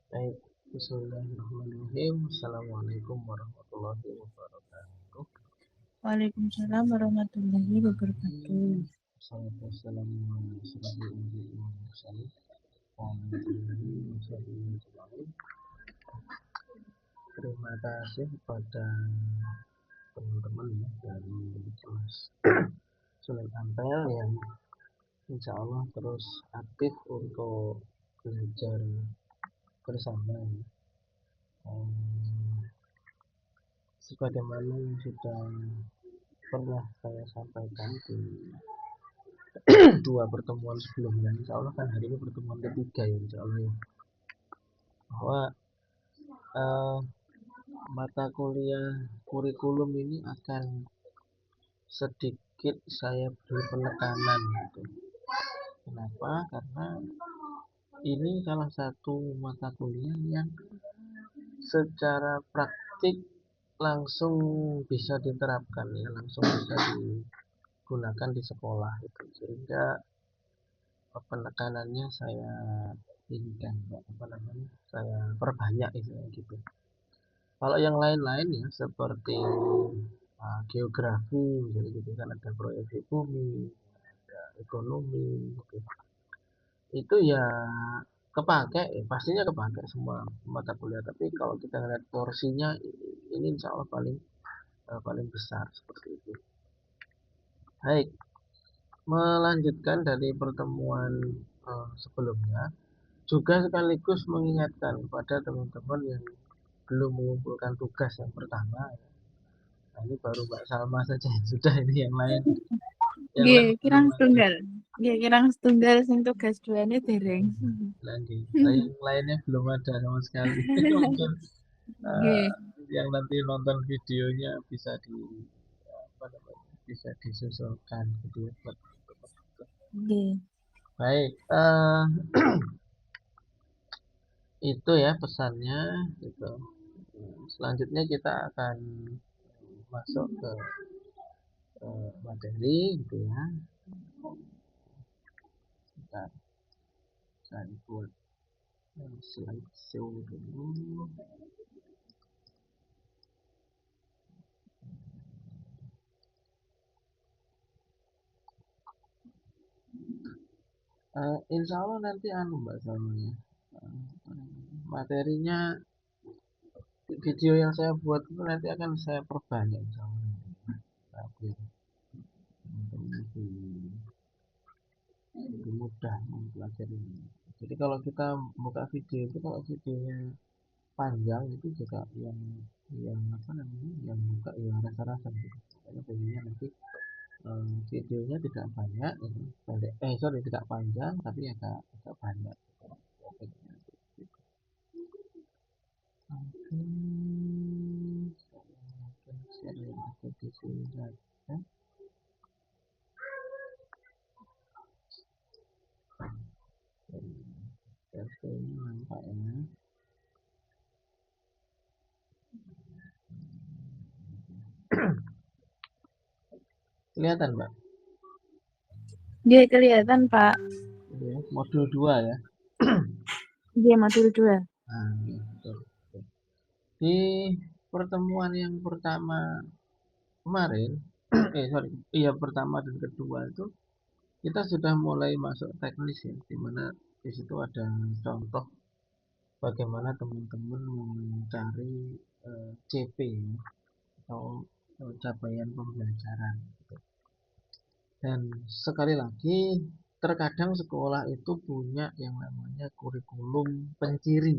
Baik, bismillahirrahmanirrahim. Assalamualaikum warahmatullahi wabarakatuh. Waalaikumsalam warahmatullahi wabarakatuh. Assalamualaikum warahmatullahi wabarakatuh. Terima kasih kepada teman-teman ya dari kelas Sunan Ampel yang insya Allah terus aktif untuk belajar bersama. Sebagaimana yang sudah pernah saya sampaikan di dua pertemuan sebelumnya, insya Allah kan hari ini pertemuan ketiga ya, insya Allah ya, bahwa eh, mata kuliah kurikulum ini akan sedikit saya beri penekanan gitu. Kenapa? Karena ini salah satu mata kuliah yang secara praktik langsung bisa diterapkan ya, langsung bisa digunakan di sekolah itu, sehingga penekanannya saya inikan apa namanya, saya perbanyak itu gitu. Kalau yang lain-lain ya seperti geografi misalnya gitu kan, ada proyeksi bumi, ada ekonomi gitu. Itu ya kepake ya, pastinya kepake semua mata kuliah, tapi kalau kita lihat porsinya ini insya Allah paling besar seperti itu. Baik, melanjutkan dari pertemuan sebelumnya, juga sekaligus mengingatkan kepada teman-teman yang belum mengumpulkan tugas yang pertama. Nah, ini baru Mbak Salma saja yang sudah, ini yang lain Nggih, belum kirang ada. setunggal. Nggih, kirang setunggal sing tugas duane dereng. Lagi, yang lainnya belum ada sama sekali. Mungkin eh, Nggih, yang nanti nonton videonya bisa apa namanya, bisa disusulkan gitu ya, buat teman-teman. nggih. Baik, itu ya pesannya gitu. Selanjutnya kita akan masuk ke materi gitu ya. Kita saya buat slideshow dulu. Insya Allah nanti Mbak Salma ya. Materinya video yang saya buat itu nanti akan saya perbanyak insya Allah. Nah, biar lebih mudah mempelajari ini. Jadi kalau kita buka video itu, kalau videonya panjang itu juga yang apa namanya, yang buka ya rasa-rasa gitu. Makanya pengennya nanti videonya tidak banyak, pendek, sorry, tidak panjang tapi agak banyak. Oke, share yang ada di sini saja. Ini nampak ya. Kelihatan Mbak? Nggih, kelihatan, Pak. Ya, modul 2 ya. Nggih, modul 2. Nah, ya, betul, betul. Di pertemuan yang pertama kemarin, sorry, iya, pertama dan kedua itu kita sudah mulai masuk teknis ya, dimana di situ ada contoh bagaimana teman-teman mencari CP ya, atau capaian pembelajaran gitu. Dan sekali lagi, terkadang sekolah itu punya yang namanya kurikulum penciri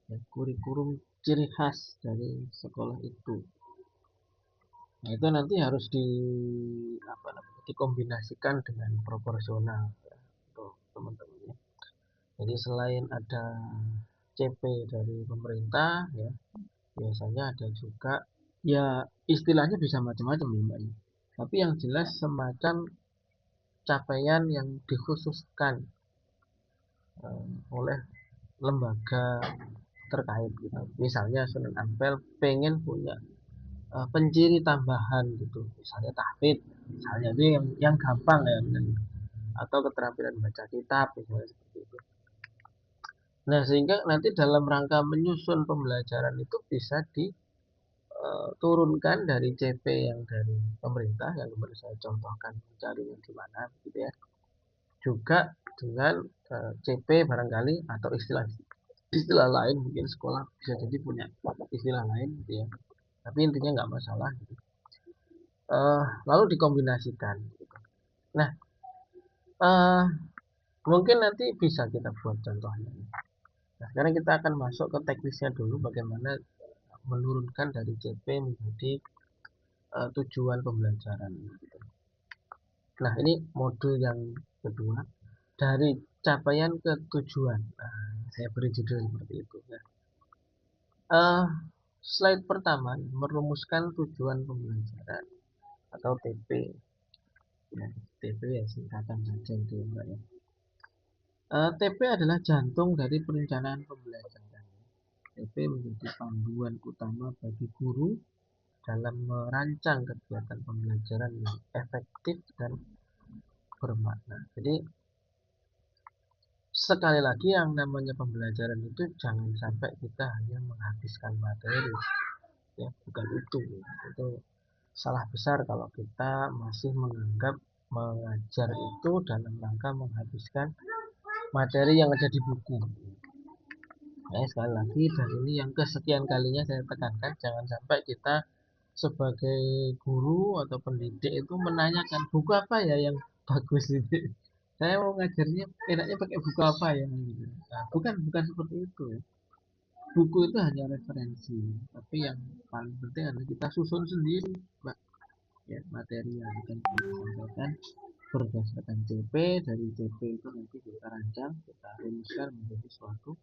ya, kurikulum ciri khas dari sekolah itu. Nah, itu nanti harus apa namanya, dikombinasikan dengan proporsional ya, untuk teman-teman ya. Jadi selain ada CP dari pemerintah ya, biasanya ada juga ya, istilahnya bisa macam-macam ya Mbak ya. Tapi yang jelas semacam capaian yang dikhususkan oleh lembaga terkait gitu. Misalnya Sunan Ampel pengen punya penciri tambahan gitu, misalnya tahfidz, misalnya itu yang gampang ya, atau keterampilan baca kitab misalnya seperti itu. Nah, sehingga nanti dalam rangka menyusun pembelajaran itu bisa diturunkan dari CP yang dari pemerintah yang kemarin saya contohkan mencarinya di mana gitu ya. Juga dengan CP barangkali atau istilah lain mungkin sekolah bisa jadi punya istilah lain gitu ya. Tapi intinya nggak masalah gitu. Lalu dikombinasikan gitu. Nah, eh, mungkin nanti bisa kita buat contohnya. Nah, sekarang kita akan masuk ke teknisnya dulu bagaimana menurunkan dari CP menjadi tujuan pembelajaran gitu. Nah, ini modul yang kedua dari capaian ke tujuan. Nah, saya beri judul seperti itu ya. Slide pertama merumuskan tujuan pembelajaran atau TP. Ya, TP ya singkatan saja itu Mbak ya. TP adalah jantung dari perencanaan pembelajaran. TP menjadi panduan utama bagi guru dalam merancang kegiatan pembelajaran yang efektif dan bermakna. Jadi sekali lagi yang namanya pembelajaran itu jangan sampai kita hanya menghabiskan materi, ya bukan itu. Itu salah besar kalau kita masih menganggap mengajar itu dalam rangka menghabiskan materi yang ada di buku. Sekali lagi dan ini yang kesekian kalinya saya tekankan jangan sampai kita sebagai guru atau pendidik itu menanyakan buku apa ya yang bagus itu. Saya mau ngajarnya enaknya pakai buku apa ya gitu. Nah, bukan seperti itu ya. Buku itu hanya referensi, tapi yang paling penting adalah kita susun sendiri, Mbak. Ya, materi yang akan kita sampaikan berdasarkan CP, dari CP itu nanti kita rancang, kita rumuskan menjadi suatu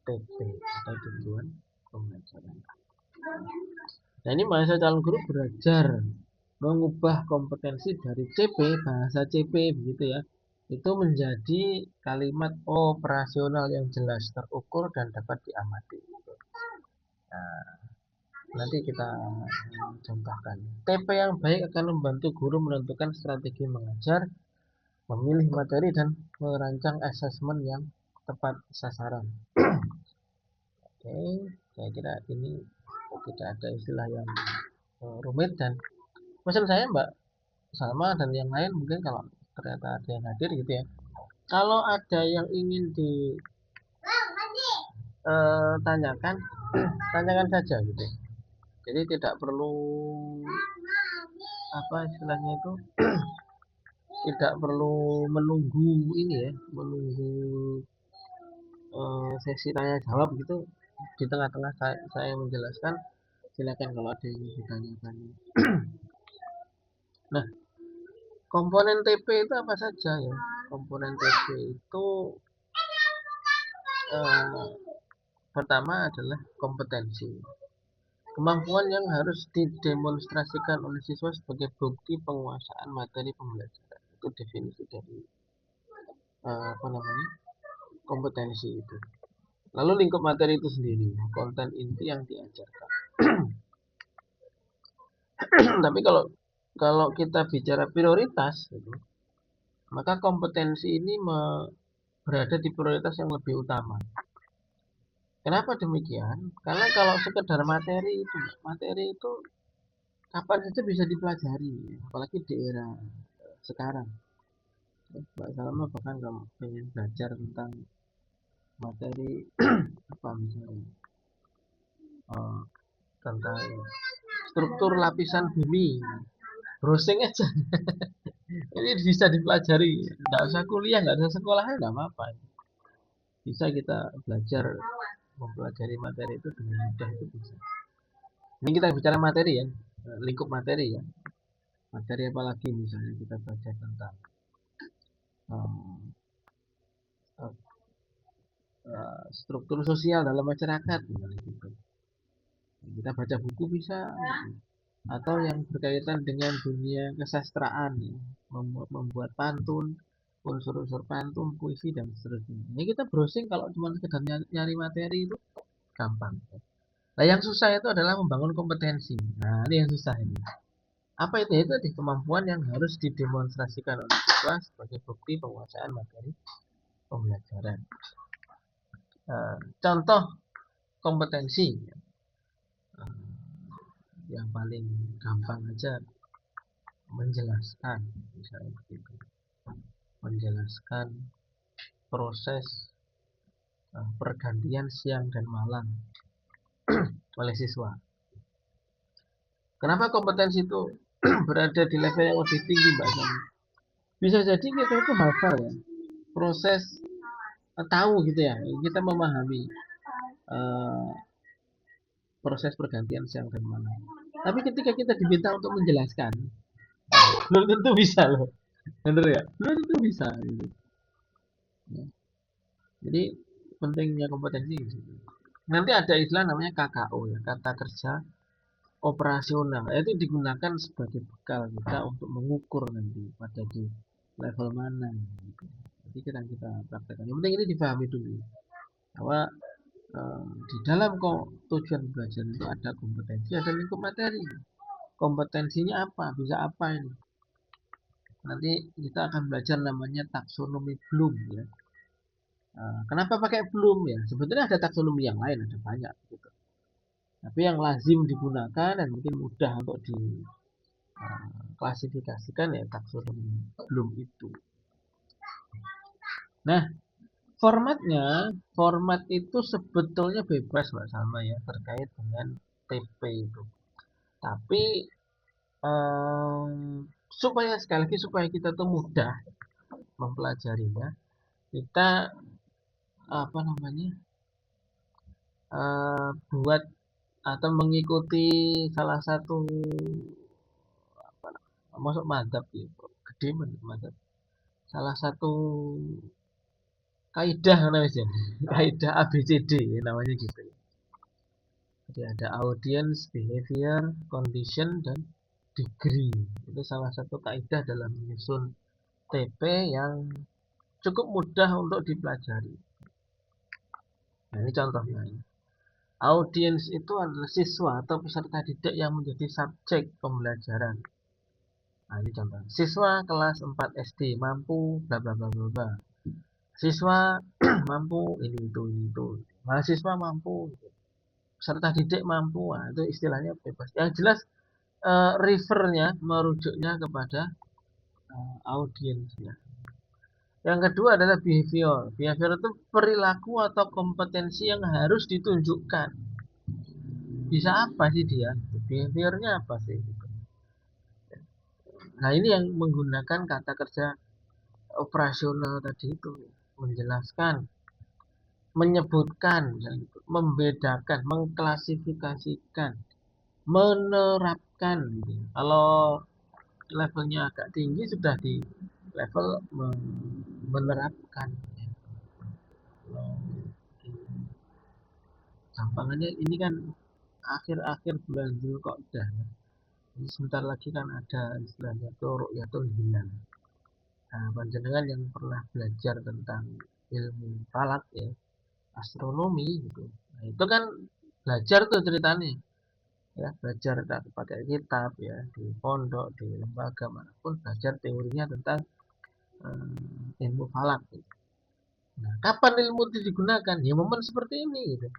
TP atau tujuan pembelajaran. Nah, ini mahasiswa calon guru belajar mengubah kompetensi dari CP, bahasa CP begitu ya, itu menjadi kalimat operasional yang jelas, terukur dan dapat diamati. Nah, nanti kita contohkan. TP yang baik akan membantu guru menentukan strategi mengajar, memilih materi dan merancang asesmen yang tepat sasaran. Oke, saya kira ini tidak ada istilah yang rumit dan pesan saya Mbak Salma dan yang lain mungkin kalau ternyata ada yang hadir gitu ya. Kalau ada yang ingin ditanyakan, tanyakan saja gitu. Jadi tidak perlu apa istilahnya itu tidak perlu menunggu ini ya, menunggu sesi tanya jawab gitu di tengah-tengah saya menjelaskan silakan kalau ada yang ditanyakan. Nah, komponen TP itu apa saja ya? Komponen TP itu pertama adalah kompetensi. Kemampuan yang harus didemonstrasikan oleh siswa sebagai bukti penguasaan materi pembelajaran. Itu definisi dari apa namanya? Kompetensi itu. Lalu lingkup materi itu sendiri, konten inti yang diajarkan. Tapi kalau kita bicara prioritas gitu, maka kompetensi ini berada di prioritas yang lebih utama. Kenapa demikian? Karena kalau sekedar materi itu kapan saja bisa dipelajari, apalagi di era sekarang. Mbak Salma bahkan kalau pengen belajar tentang materi apa misalnya tentang struktur lapisan bumi, browsing aja. Ini bisa dipelajari, nggak usah kuliah, nggak usah sekolah, nggak apa-apa. Bisa kita belajar mempelajari materi itu dengan mudah itu bisa. Ini kita bicara materi ya, lingkup materi ya. Materi apalagi misalnya kita belajar tentang um, struktur sosial dalam masyarakat misalnya gitu. Kita baca buku bisa gitu. Atau yang berkaitan dengan dunia kesastraan ya. Membuat pantun, unsur-unsur pantun, puisi dan seterusnya. Ini kita browsing kalau cuma sekedar nyari materi itu gampang. Nah, yang susah itu adalah membangun kompetensi. Nah, ini yang susah ini. Apa itu? Itu tadi kemampuan yang harus didemonstrasikan oleh siswa sebagai bukti penguasaan materi pembelajaran. Contoh kompetensi yang paling gampang aja, menjelaskan, misalnya begitu, menjelaskan proses pergantian siang dan malam oleh siswa. Kenapa kompetensi itu berada di level yang lebih tinggi, Mbak Sani? Bisa jadi kita itu hafal ya, proses tahu gitu ya, kita memahami uh, proses pergantian siang dan malam. Tapi ketika kita diminta untuk menjelaskan, belum tentu bisa loh, bener ya? Belum tentu bisa. Gitu. Ya. Jadi pentingnya kompetensi gitu. Nanti ada istilah namanya KKO ya, kata kerja operasional. Itu digunakan sebagai bekal kita untuk mengukur nanti pada di level mana. Gitu. Jadi kita praktekkan. Yang penting ini dipahami dulu bahwa di dalam tujuan belajar itu ada kompetensi, ada lingkup materi. Kompetensinya apa? Bisa apa ini? Nanti kita akan belajar namanya taksonomi Bloom ya. Kenapa pakai Bloom ya? Sebetulnya ada taksonomi yang lain, ada banyak gitu. Tapi yang lazim digunakan dan mungkin mudah untuk diklasifikasikan ya taksonomi Bloom itu. Nah, format itu sebetulnya bebas Mbak Salma ya terkait dengan TP itu. Tapi supaya sekali lagi supaya kita tuh mudah mempelajarinya, kita apa namanya buat atau mengikuti salah satu masuk madzhab gitu, gede madzhab. Salah satu kaidah namanya, kaidah ABCD namanya gitu. Jadi ada audience, behavior, condition, dan degree. Itu salah satu kaidah dalam menyusun TP yang cukup mudah untuk dipelajari. Nah, ini contohnya. Audience itu adalah siswa atau peserta didik yang menjadi subjek pembelajaran. Nah, ini contoh. Siswa kelas 4 SD mampu bla bla bla bla bla. Siswa mampu ini itu. Mahasiswa mampu. Peserta didik mampu. Nah, itu istilahnya bebas. Yang jelas refernya, merujuknya kepada audiensnya. Yang kedua adalah behavior. Behavior itu perilaku atau kompetensi yang harus ditunjukkan. Bisa apa sih dia? Behaviornya apa sih? Nah, ini yang menggunakan kata kerja operasional tadi itu. Menjelaskan, menyebutkan, membedakan, mengklasifikasikan, menerapkan. Kalau levelnya agak tinggi sudah di level menerapkan. Gampangannya ini kan akhir-akhir bulan Dzulqa'dah. Sebentar lagi kan ada istilahnya itu Ru'yatul Hilal. Nah, panjenengan yang pernah belajar tentang ilmu falak ya, astronomi gitu. Nah, itu kan belajar tuh ceritanya. Ya, belajar pakai kitab ya, di pondok, di lembaga manapun belajar teorinya tentang ilmu falak gitu. Nah, kapan ilmu itu digunakan? Ya momen seperti ini gitu.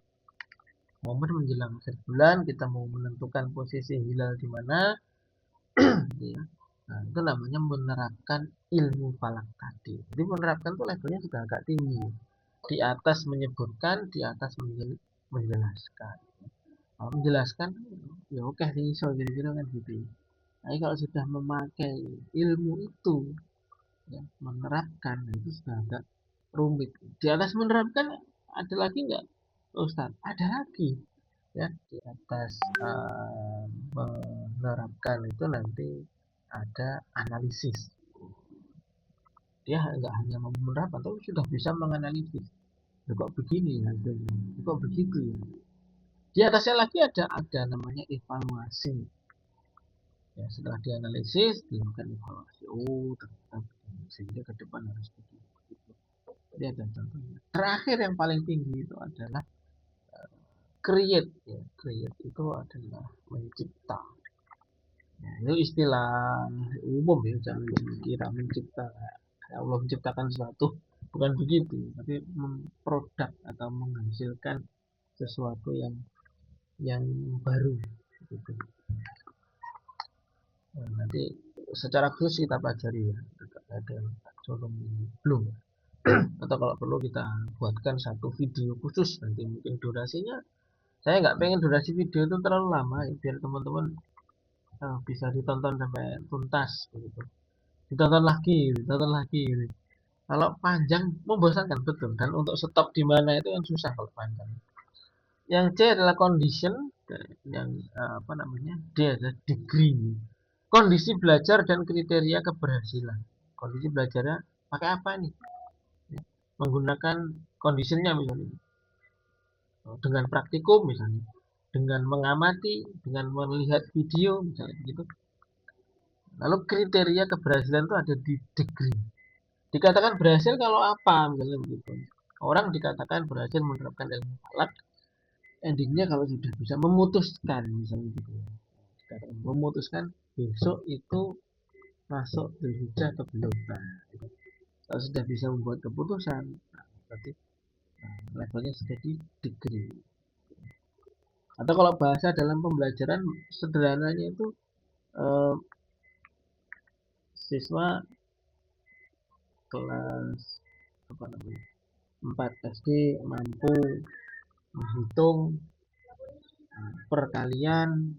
Momen menjelang akhir bulan kita mau menentukan posisi hilal di mana gitu ya. Nah, itu namanya menerapkan ilmu falak tadi. Jadi menerapkan itu levelnya sudah agak tinggi. Di atas menyebutkan, di atas menjelaskan. Kalau menjelaskan, ya oke sih, so kira-kira kan gitu. Tapi kalau sudah memakai ilmu itu, ya, menerapkan, itu sudah agak rumit. Di atas menerapkan ada lagi nggak, Ustaz? Ada lagi. Ya, di atas menerapkan itu nanti ada analisis. Dia nggak hanya menerapkan, tapi sudah bisa menganalisis. Kok begini hasilnya? Kok begitu ya? Di atasnya lagi ada namanya evaluasi. Ya, setelah dianalisis, dilakukan evaluasi. Oh, ternyata sehingga ke depan harus begitu. Jadi ada contohnya. Terakhir yang paling tinggi itu adalah create. Ya, create itu adalah mencipta. Ya, itu istilah umum ya, jangan dikira mencipta. Allah menciptakan sesuatu. bukan begitu, tapi memproduk atau menghasilkan sesuatu yang baru gitu. Nah, nanti secara khusus kita pelajari ya terkait dengan taksonomi Bloom, atau kalau perlu kita buatkan satu video khusus, nanti mungkin durasinya saya nggak pengen durasi video itu terlalu lama ya, biar teman-teman bisa ditonton sampai tuntas begitu, ditonton lagi gitu. Kalau panjang membosankan betul, dan untuk stop di mana itu yang susah kalau panjang. Yang C adalah condition, yang apa namanya, D adalah degree, kondisi belajar dan kriteria keberhasilan. Kondisi belajarnya pakai apa nih? Menggunakan conditionnya misalnya dengan praktikum misalnya, dengan mengamati, dengan melihat video misalnya gitu. Lalu kriteria keberhasilan itu ada di degree. Dikatakan berhasil kalau apa misalnya begitu. Orang dikatakan berhasil menerapkan ilmu falak, endingnya kalau sudah bisa memutuskan misalnya gitu. Dikatakan memutuskan besok itu masuk Dzulhijjah atau belum. Nah, kalau sudah bisa membuat keputusan, nah, berarti levelnya sudah di degree. Atau kalau bahasa dalam pembelajaran sederhananya itu eh, siswa kelas apa namanya 4 SD mampu menghitung perkalian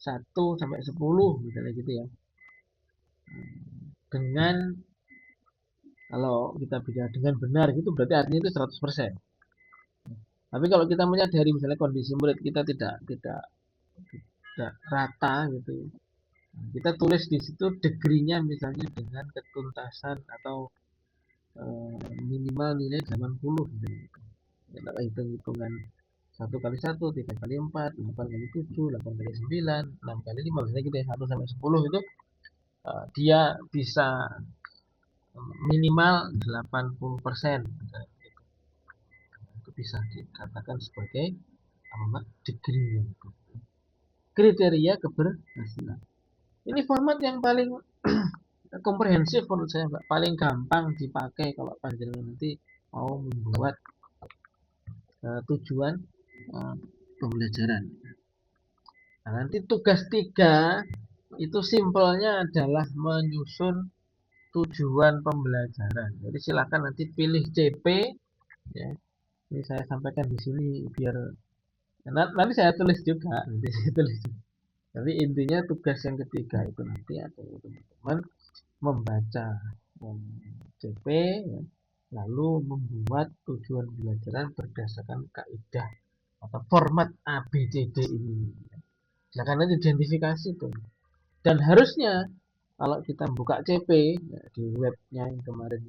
1 sampai 10 misalnya gitu ya, dengan, kalau kita bicara dengan benar gitu berarti artinya itu 100%. Tapi kalau kita menyadari misalnya kondisi murid kita tidak rata gitu ya, kita tulis di situ degree-nya misalnya dengan ketuntasan atau minimal nilai 80 gitu. Kita hitung-hitungan 1 kali 1, 3 kali 4, 8 kali 7, 8 kali 9, 6 kali 5, misalnya gitu ya, 1 sampai 10 itu dia bisa minimal 80%. Itu bisa dikatakan sebagai degree. Kriteria keberhasilan. Ini format yang paling komprehensif menurut saya, Pak. Paling gampang dipakai kalau panjenengan nanti mau membuat tujuan pembelajaran. Nah, nanti tugas 3 itu simpelnya adalah menyusun tujuan pembelajaran. Jadi silakan nanti pilih CP ya. Ini saya sampaikan di sini biar nanti saya tulis juga, Tapi intinya tugas yang ketiga itu nanti adalah teman-teman membaca CP ya, lalu membuat tujuan pembelajaran berdasarkan kaidah atau format ABCD ini. Silakan nanti identifikasi tuh. Dan harusnya kalau kita buka CP ya, di webnya yang kemarin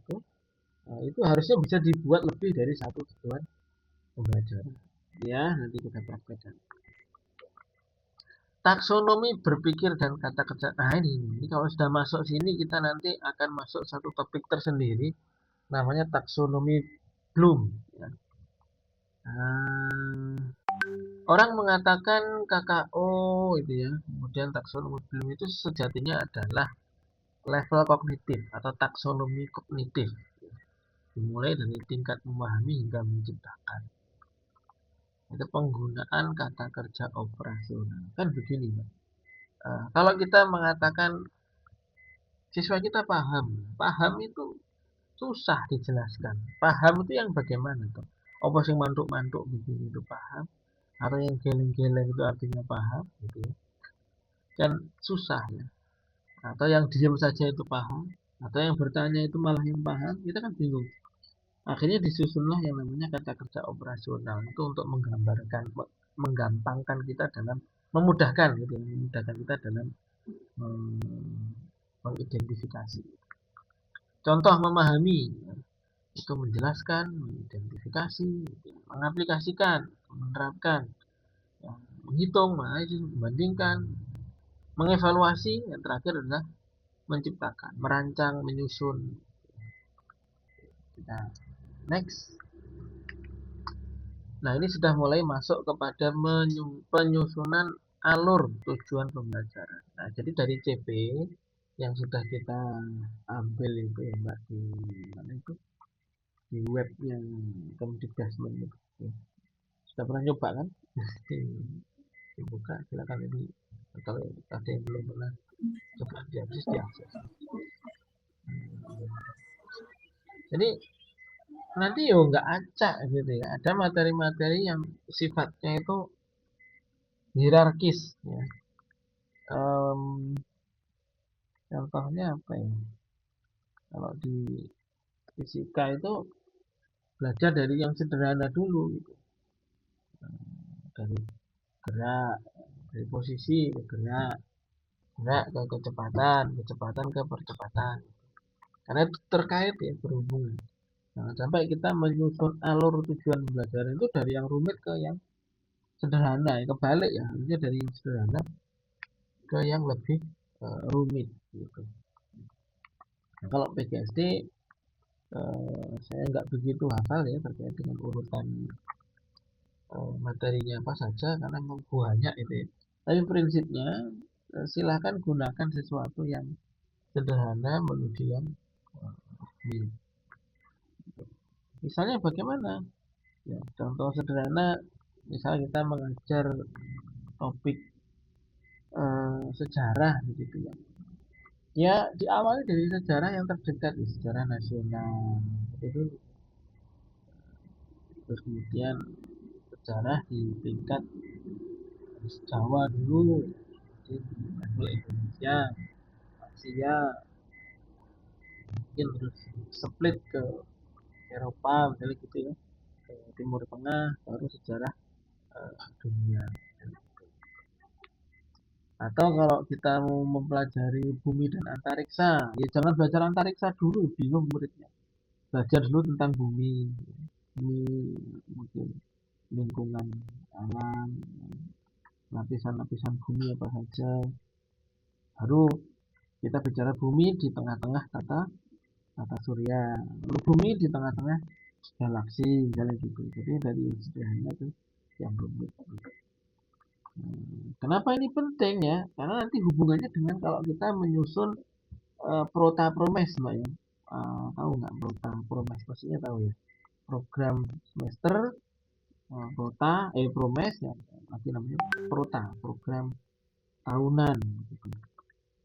itu harusnya bisa dibuat lebih dari satu tujuan pembelajaran. Ya, nanti kita praktekkan. Taksonomi berpikir dan kata kerja. Nah ini kalau sudah masuk sini kita nanti akan masuk satu topik tersendiri, namanya taksonomi Bloom. Ya. Orang mengatakan KKO itu ya, kemudian taksonomi Bloom itu sejatinya adalah level kognitif atau taksonomi kognitif, dimulai dari tingkat memahami hingga menciptakan. Itu penggunaan kata kerja operasional. Kan begini, Pak. Kalau kita mengatakan siswa kita paham, paham itu susah dijelaskan. Paham itu yang bagaimana tuh? Apa sih mantuk-mantuk begini itu paham? Atau yang geleng-geleng itu artinya paham, gitu ya? Kan susah ya. Atau yang diam saja itu paham, atau yang bertanya itu malah yang paham, kita kan bingung. Akhirnya disusunlah yang namanya kata kerja operasional itu untuk menggambarkan, menggampangkan kita dalam memudahkan gitu, memudahkan kita dalam mengidentifikasi. Contoh memahami itu menjelaskan, mengidentifikasi, mengaplikasikan, menerapkan, menghitung, membandingkan, mengevaluasi, yang terakhir adalah menciptakan, merancang, menyusun. Kita next. Nah, ini sudah mulai masuk kepada penyusunan alur tujuan pembelajaran. Nah, jadi dari CP yang sudah kita ambil itu ya Mbak di mana itu di webnya Kemdikbudmen itu. Sudah pernah nyoba kan? Dibuka silakan ini kalau ada yang belum pernah coba diakses. Jadi nanti yo nggak acak gitu ya. Ada materi-materi yang sifatnya itu hierarkis ya. Contohnya apa ya? Kalau di fisika itu belajar dari yang sederhana dulu gitu. Dari gerak, dari posisi ke gerak, gerak ke kecepatan ke percepatan. Karena itu terkait ya, berhubungan. Jangan sampai kita menyusun alur tujuan belajar itu dari yang rumit ke yang sederhana, ya. Kebalik ya, harusnya dari yang sederhana ke yang lebih rumit gitu. Nah, kalau PGSD saya nggak begitu hafal ya terkait dengan urutan materinya apa saja karena memang banyak itu ya. Tapi prinsipnya silahkan gunakan sesuatu yang sederhana menuju yang rumit. Misalnya bagaimana? Ya, contoh sederhana, misalnya kita mengajar topik sejarah gitu ya. Ya diawali dari sejarah yang terdekat, sejarah nasional itu, terus kemudian sejarah di tingkat Jawa dulu, jadi Indonesia, Asia, mungkin terus split ke Eropa, misalnya gitu ya, ke Timur Tengah, baru sejarah dunia. Atau kalau kita mau mempelajari bumi dan antariksa, ya jangan belajar antariksa dulu, bingung muridnya. Belajar dulu tentang bumi, mungkin lingkungan alam, lapisan-lapisan bumi apa saja. Baru kita bicara bumi di tengah-tengah tata surya, lalu bumi di tengah-tengah galaksi, misalnya gitu. Jadi dari sederhana itu yang rumit. Kenapa ini penting ya? Karena nanti hubungannya dengan kalau kita menyusun prota promes, mbak ya. Tahu nggak prota promes? Pastinya tahu ya. Program semester prota, promes ya, lagi namanya prota, program tahunan. Gitu.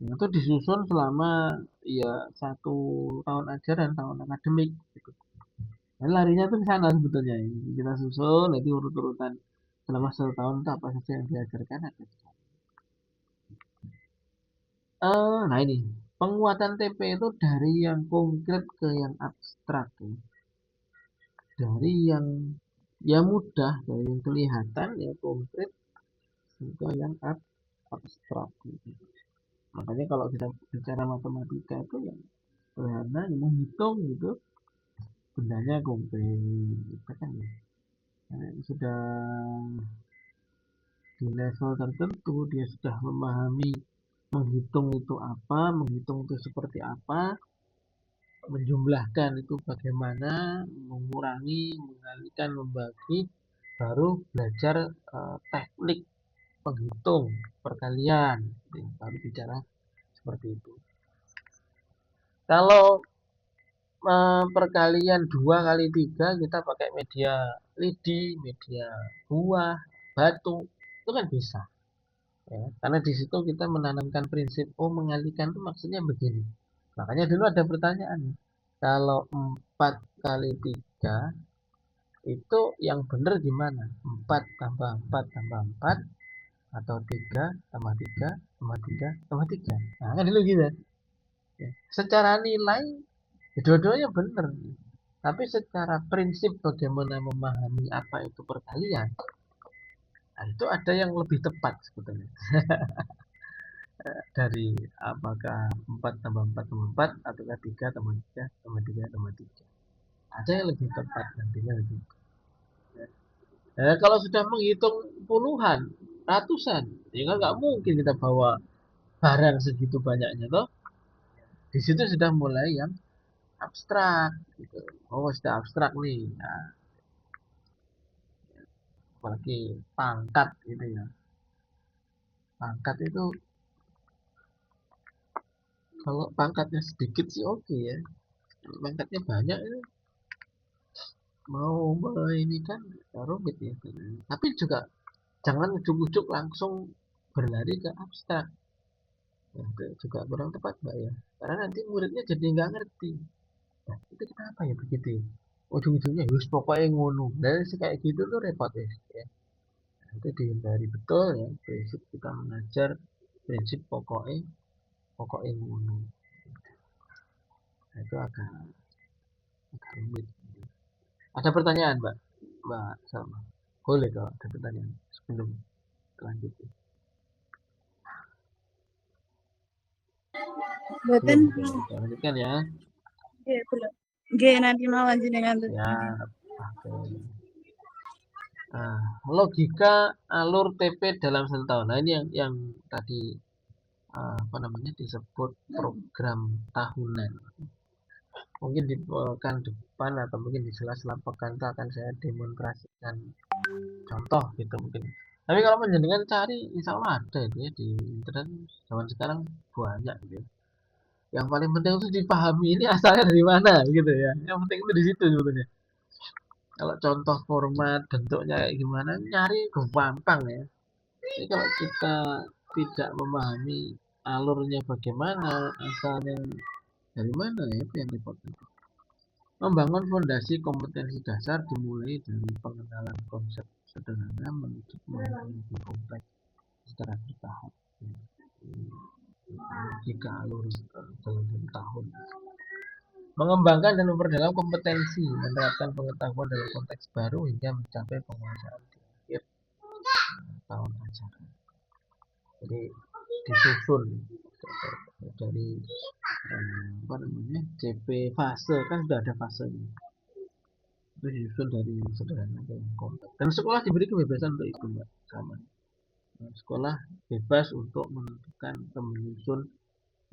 Yang itu disusun selama ya 1 tahun ajaran, tahun akademik. Gitu. Jadi larinya tuh ke sana sebetulnya. Kita susun, nanti urut-urutan selama 1 tahun itu apa saja yang diajarkan ada. Nah ini penguatan TP itu dari yang konkret ke yang abstrak ya. Dari yang ya mudah, dari yang kelihatan ya konkret ke yang abstrak gitu. Makanya kalau kita bicara matematika itu yang sederhana, yang menghitung gitu, bendanya konkret gitu kan ya. Nah, sudah di level tertentu dia sudah memahami menghitung itu apa, menghitung itu seperti apa, menjumlahkan itu bagaimana, mengurangi, mengalihkan, membagi, baru belajar teknik penghitung perkalian, baru bicara seperti itu. Kalau perkalian 2 kali 3 kita pakai media lidi, media buah, batu, itu kan bisa. Ya, karena di situ kita menanamkan prinsip, oh mengalihkan itu maksudnya begini. Makanya dulu ada pertanyaan, kalau 4 kali 3 itu yang benar gimana? 4 tambah 4 tambah 4 atau 3 tambah 3 tambah 3 tambah 3. Nah, kan dulu gitu. Ya. Secara nilai, dua-duanya benar. Tapi secara prinsip bagaimana memahami apa itu perkalian, nah itu ada yang lebih tepat sebetulnya. Dari apakah 4 tambah 4 tambah 4 ataukah 3 tambah 3 tambah 3 tambah 3. Ada yang lebih tepat nantinya lebih. Kalau sudah menghitung puluhan, ratusan, ya kan nggak mungkin kita bawa barang segitu banyaknya toh. Di situ sudah mulai yang abstrak gitu. Oh, sudah abstrak nih. Nah, apalagi pangkat gitu ya. Pangkat itu Kalau pangkatnya sedikit sih oke ya. Kalau pangkatnya banyak itu mau ini kan rumit ya. Tapi juga jangan ujuk-ujuk langsung berlari ke abstrak. Ya, itu juga kurang tepat mbak ya. Karena nanti muridnya jadi nggak ngerti. Nah, itu kenapa ya begitu ya? Ujung-ujungnya harus pokoknya ngono. Dan kayak gitu tuh repot ya. Nah, itu dihindari betul ya. Prinsip kita mengajar prinsip pokoknya ngono. Nah, itu agak rumit. Ada pertanyaan mbak? Mbak Salma. Boleh kalau ada pertanyaan sebelum lanjut. Boten. Belum. Kita lanjutkan ya. Nggih, belum. Nggih, nanti mawon jenengan Ya, teruskan. oke. Nah, logika alur TP dalam 1 tahun. Nah, ini yang tadi apa namanya disebut program tahunan. Mungkin di pekan depan atau mungkin di sela-sela pekan itu akan saya demonstrasikan contoh gitu mungkin. Tapi kalau menjenengan cari, insya Allah ada itu ya di internet zaman sekarang banyak gitu. Yang paling penting itu dipahami ini asalnya dari mana gitu ya. Yang penting itu di situ sebetulnya. Kalau contoh format bentuknya kayak gimana nyari gampang ya. Jadi kalau kita tidak memahami alurnya bagaimana, asalnya dari mana ya itu yang repot. Membangun fondasi kompetensi dasar dimulai dari pengenalan konsep sederhana menuju memahami lebih kompleks secara bertahap. Jika alur dalam 1 tahun. Mengembangkan dan memperdalam kompetensi, menerapkan pengetahuan dalam konteks baru hingga mencapai penguasaan di akhir tahun ajaran. Jadi disusun dari apa namanya CP fase kan sudah ada fasenya. Itu disusun dari sederhana ke kompleks. Dan sekolah diberi kebebasan untuk itu mbak sama. Nah, sekolah bebas untuk menentukan menyusun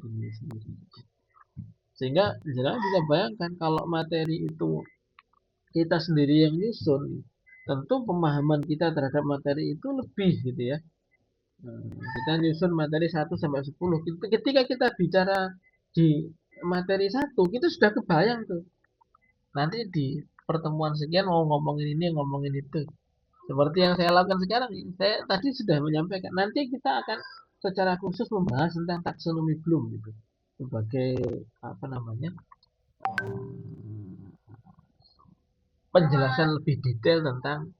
ini sendiri. Sehingga jangan bisa bayangkan kalau materi itu kita sendiri yang nyusun, tentu pemahaman kita terhadap materi itu lebih gitu ya. Kita nyusun materi 1 sampai 10. Ketika kita bicara di materi 1, kita sudah kebayang tuh. Nanti di pertemuan sekian mau ngomongin ini, ngomongin itu. Seperti yang saya lakukan sekarang, saya tadi sudah menyampaikan. Nanti kita akan secara khusus membahas tentang taksonomi Bloom gitu. Sebagai apa namanya? Penjelasan lebih detail tentang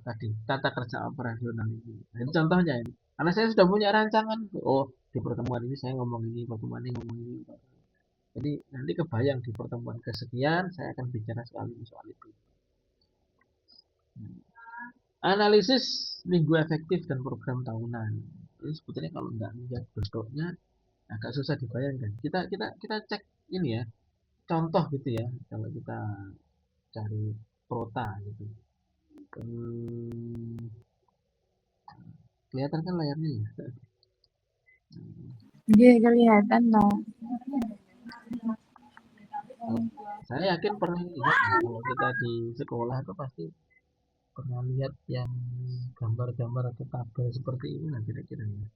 tadi tata kerja operasional ini. Nah, ini contohnya ini. Karena saya sudah punya rancangan. Oh, di pertemuan ini saya ngomong ini, pertemuan ini ngomong ini. Jadi nanti kebayang di pertemuan kesekian saya akan bicara soal ini soal itu. Analisis minggu efektif dan program tahunan. Ini sebetulnya kalau nggak lihat bentuknya agak susah dibayangkan. Kita cek ini ya, contoh gitu ya. Kalau kita cari prota gitu. Hmm, kelihatan kan layarnya ya. Nggih, kelihatan toh. Kalau saya yakin pernah lihat ya, kalau kita di sekolah itu pasti pernah lihat yang gambar-gambar atau tabel seperti ini lah kira-kira ya.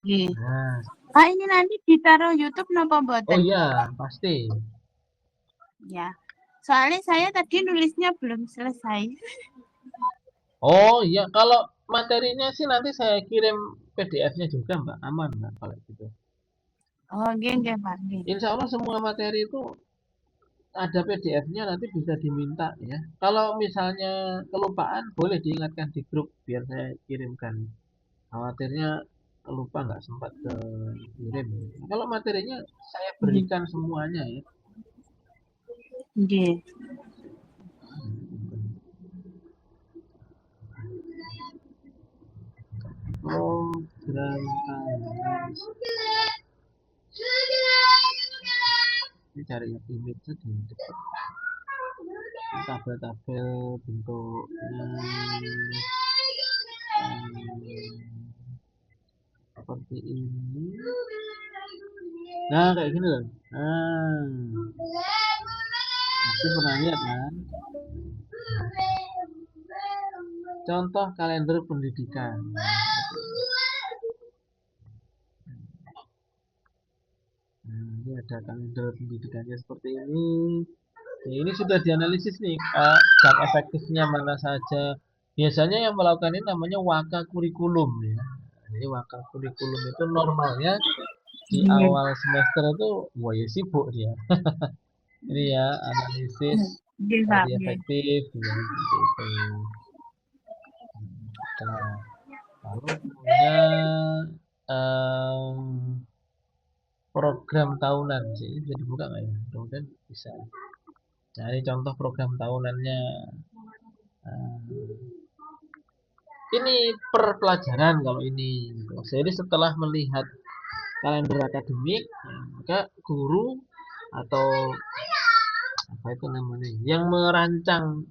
Nggih. Nah, Pak, ini nanti ditaruh YouTube napa oh mboten? iya pasti. Ya. Soalnya saya tadi nulisnya belum selesai. Oh iya kalau materinya sih nanti saya kirim PDF-nya juga mbak, aman mbak kalau gitu. Oh, nggih nggih, Pak. Nggih. Insya Allah semua materi itu ada PDF-nya nanti bisa diminta ya. Kalau misalnya kelupaan boleh diingatkan di grup biar saya kirimkan. Khawatirnya lupa nggak sempat ke kirim. Kalau materinya saya Nggih. berikan semuanya ya. Nggih. Program ini cari yang image di depan. Tabel-tabel bentuknya seperti ini. Nah kayak gini loh. Nah, pasti pernah lihat kan? Contoh kalender pendidikan. ada kalender pendidikannya seperti ini. Ya, ini sudah dianalisis nih, jam efektifnya mana saja. Biasanya yang melakukan ini namanya waka kurikulum ya. Jadi waka kurikulum itu normalnya di Iya. awal semester itu, wah ya sibuk dia. Ini ya analisis Nggih, Pak, tadi nggih. efektif ya seperti itu. Nah, lalu punya em, program tahunan sih, ini bisa dibuka nggak ya? Kemudian bisa. Nah, ini contoh program tahunannya. Nah, ini per pelajaran kalau ini. Jadi setelah melihat kalender akademik, ya, maka guru atau apa itu namanya, yang merancang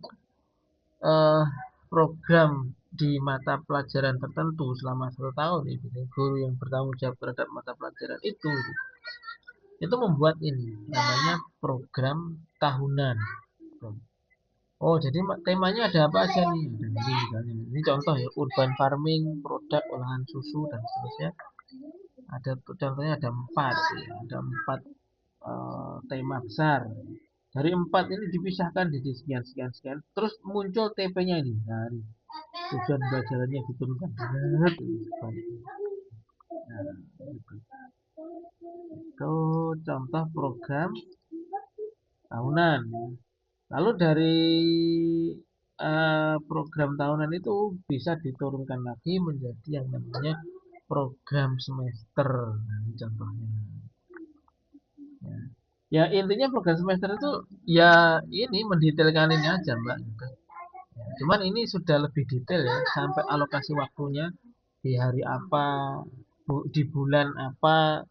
eh, program di mata pelajaran tertentu selama 1 tahun, itu guru yang bertanggung jawab terhadap mata pelajaran itu membuat ini namanya program tahunan. Oh, jadi temanya ada apa aja nih? Ada ini misalnya. Ini contoh ya, urban farming, produk olahan susu dan seterusnya. Ada contohnya ada 4 ya, ada 4 tema besar. Dari 4 ini dipisahkan jadi sekian sekian sekian. Terus muncul TP-nya ini. Nah, ini tujuan belajarannya diturunkan. Nah, gitu. Itu contoh program tahunan. Lalu dari program tahunan itu bisa diturunkan lagi menjadi yang namanya program semester. Nah, ini contohnya. Ya. Ya, intinya program semester itu ya ini mendetailkan ini aja Mbak. Gitu. Ya, cuman ini sudah lebih detail ya, sampai alokasi waktunya di hari apa, di bulan apa,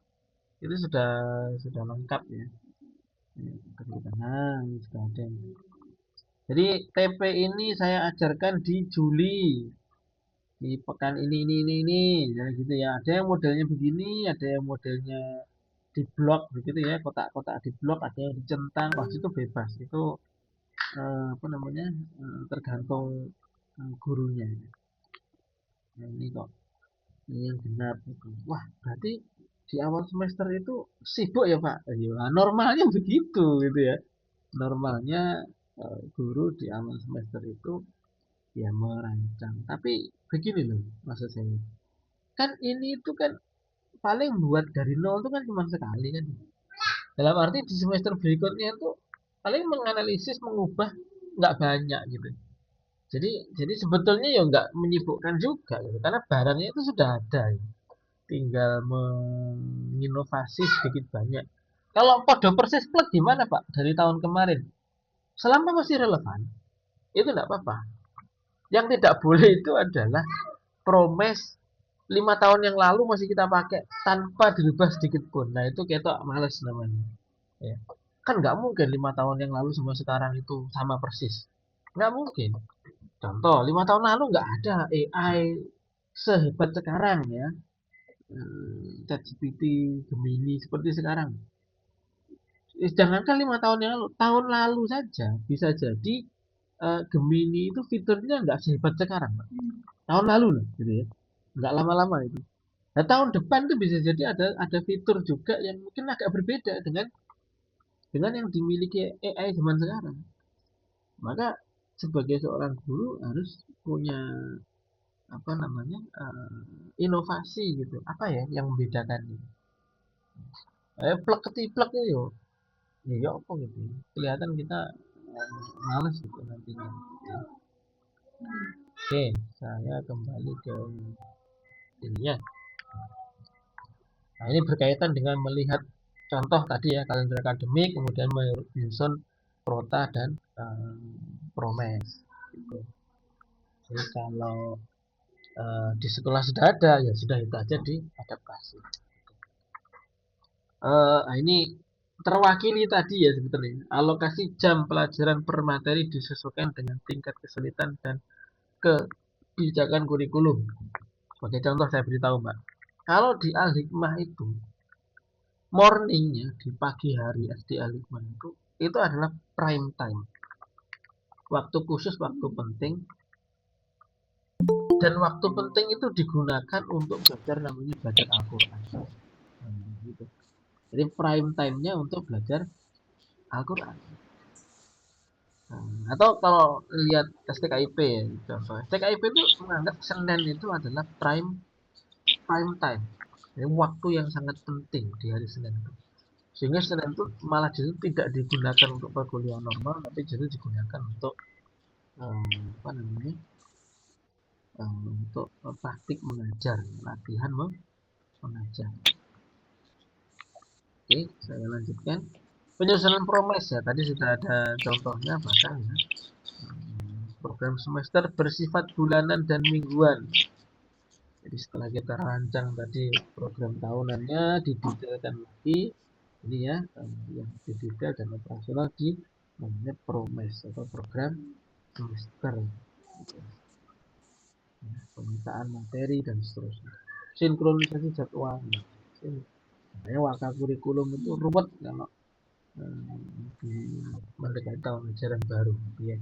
itu sudah lengkap ya. Nah, ini sudah ada. Jadi TP ini saya ajarkan di Juli, di pekan ini, jadi gitu ya. Ada yang modelnya begini, ada yang modelnya di blok begitu ya, kotak-kotak di blok, ada yang dicentang, pasti itu bebas. Itu apa namanya, tergantung gurunya. Nah, ini kok ini yang genap itu. Wah, berarti di awal semester itu sibuk ya Pak? Ya, normalnya begitu gitu ya. Normalnya guru di awal semester itu ya merancang. Tapi begini loh maksud saya. Kan ini itu kan paling buat dari nol itu kan cuma sekali kan. Dalam arti di semester berikutnya itu paling menganalisis, mengubah nggak banyak gitu. Jadi sebetulnya ya nggak menyibukkan juga gitu, karena barangnya itu sudah ada, gitu. Tinggal menginovasi sedikit banyak. Kalau podo persis plek gimana Pak dari tahun kemarin? Selama masih relevan, itu nggak apa-apa. Yang tidak boleh itu adalah promes 5 tahun yang lalu masih kita pakai tanpa dirubah sedikit pun. Nah itu ketok males namanya. Ya. Kan nggak mungkin 5 tahun yang lalu sama sekarang itu sama persis. Nggak mungkin. Contoh, 5 tahun lalu nggak ada AI sehebat sekarang ya. ChatGPT, Gemini seperti sekarang. Jangankan 5 tahun yang lalu, tahun lalu saja bisa jadi Gemini itu fiturnya nggak sehebat sekarang, Pak. Tahun lalu lah, gitu ya. Nggak lama-lama itu. Nah, tahun depan tuh bisa jadi ada fitur juga yang mungkin agak berbeda dengan yang dimiliki AI zaman sekarang. Maka sebagai seorang guru harus punya apa namanya inovasi gitu. Apa ya yang membedakan ini? Plek ketiplek yo, ya apa gitu. Kelihatan kita males gitu nantinya. Oke, saya kembali ke ininya. Nah, ini berkaitan dengan melihat contoh tadi ya, kalender akademik, kemudian menyusun prota dan promes. Gitu. Jadi kalau di sekolah sudah ada, ya sudah itu aja diadaptasi. Nah ini terwakili tadi ya sebetulnya. Alokasi jam pelajaran per materi disesuaikan dengan tingkat kesulitan dan kebijakan kurikulum. Sebagai contoh saya beritahu Mbak. Kalau di Al-Hikmah itu morningnya di pagi hari SD Al-Hikmah itu adalah prime time. Waktu khusus, waktu penting, dan waktu penting itu digunakan untuk belajar namanya belajar Al-Quran. Nah, gitu. Jadi prime time-nya untuk belajar Al-Quran. Atau kalau lihat tes TKIP ya, contoh. TKIP itu menganggap Senin itu adalah prime time. Jadi waktu yang sangat penting di hari Senin itu. Sehingga Senin itu malah justru tidak digunakan untuk perkuliahan normal, tapi justru digunakan untuk apa namanya untuk praktik mengajar, latihan mengajar. Oke, saya lanjutkan. Penyusunan promes ya, tadi sudah ada contohnya bahkan ya. Program semester bersifat bulanan dan mingguan. Jadi setelah kita rancang tadi program tahunannya, didetailkan lagi. Ini ya, yang didetail dan operasional di namanya promes atau program semester. Pemetaan materi dan seterusnya. Sinkronisasi jadwal. Makanya waka kurikulum itu ruwet kalau di mendekati tahun ajaran baru. Ya.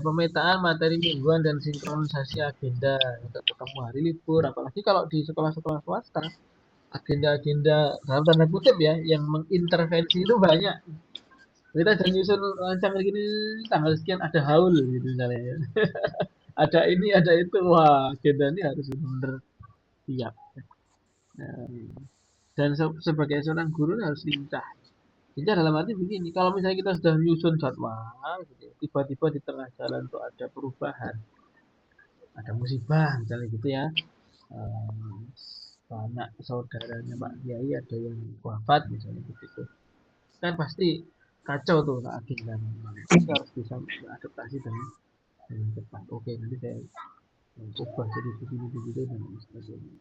Pemetaan materi mingguan dan sinkronisasi agenda untuk ketemu hari libur. Apalagi kalau di sekolah-sekolah swasta, agenda-agenda dalam tanda kutip ya, yang mengintervensi itu banyak. Kita jangan nyusun rancang gini tanggal sekian ada haul gitu misalnya ya. Ada ini, ada itu. Wah, agenda ini harus benar-benar siap. Nah, dan sebagai seorang guru harus lincah. Lincah dalam arti begini, kalau misalnya kita sudah menyusun jadwal, gitu, tiba-tiba di tengah jalan tuh ada perubahan, ada musibah misalnya gitu ya, anak saudaranya Pak Kiai ada yang wafat misalnya gitu, kan pasti kacau tuh agenda. Kita harus bisa beradaptasi dengan cepat. Oke, nanti saya ubah jadi begini begitu dan sebagainya.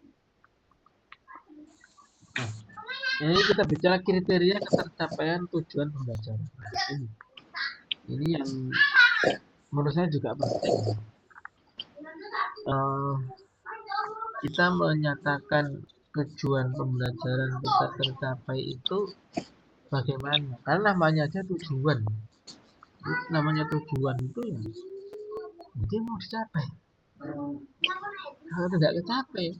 Nah, ini kita bicara kriteria ketercapaian tujuan pembelajaran. Ini yang menurut saya juga penting. Uh, kita menyatakan tujuan pembelajaran bisa tercapai itu bagaimana? Karena namanya aja tujuan. Namanya tujuan itu ya, jadi mau dicapai. Kalau tidak tercapai,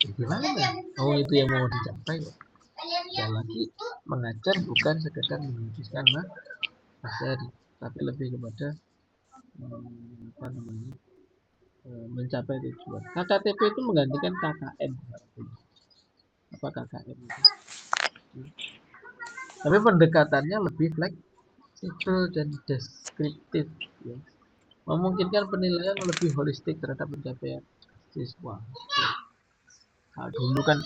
gimana? Oh itu yang mau dicapai. Sekali lagi mengajar bukan sekedar menghabiskan materi, tapi lebih kepada apa namanya mencapai tujuan. KKTP itu menggantikan KKM. Apa KKM itu? Tapi pendekatannya lebih fleksibel dan deskriptif, ya. Memungkinkan penilaian lebih holistik terhadap pencapaian siswa. Nah, dulu kan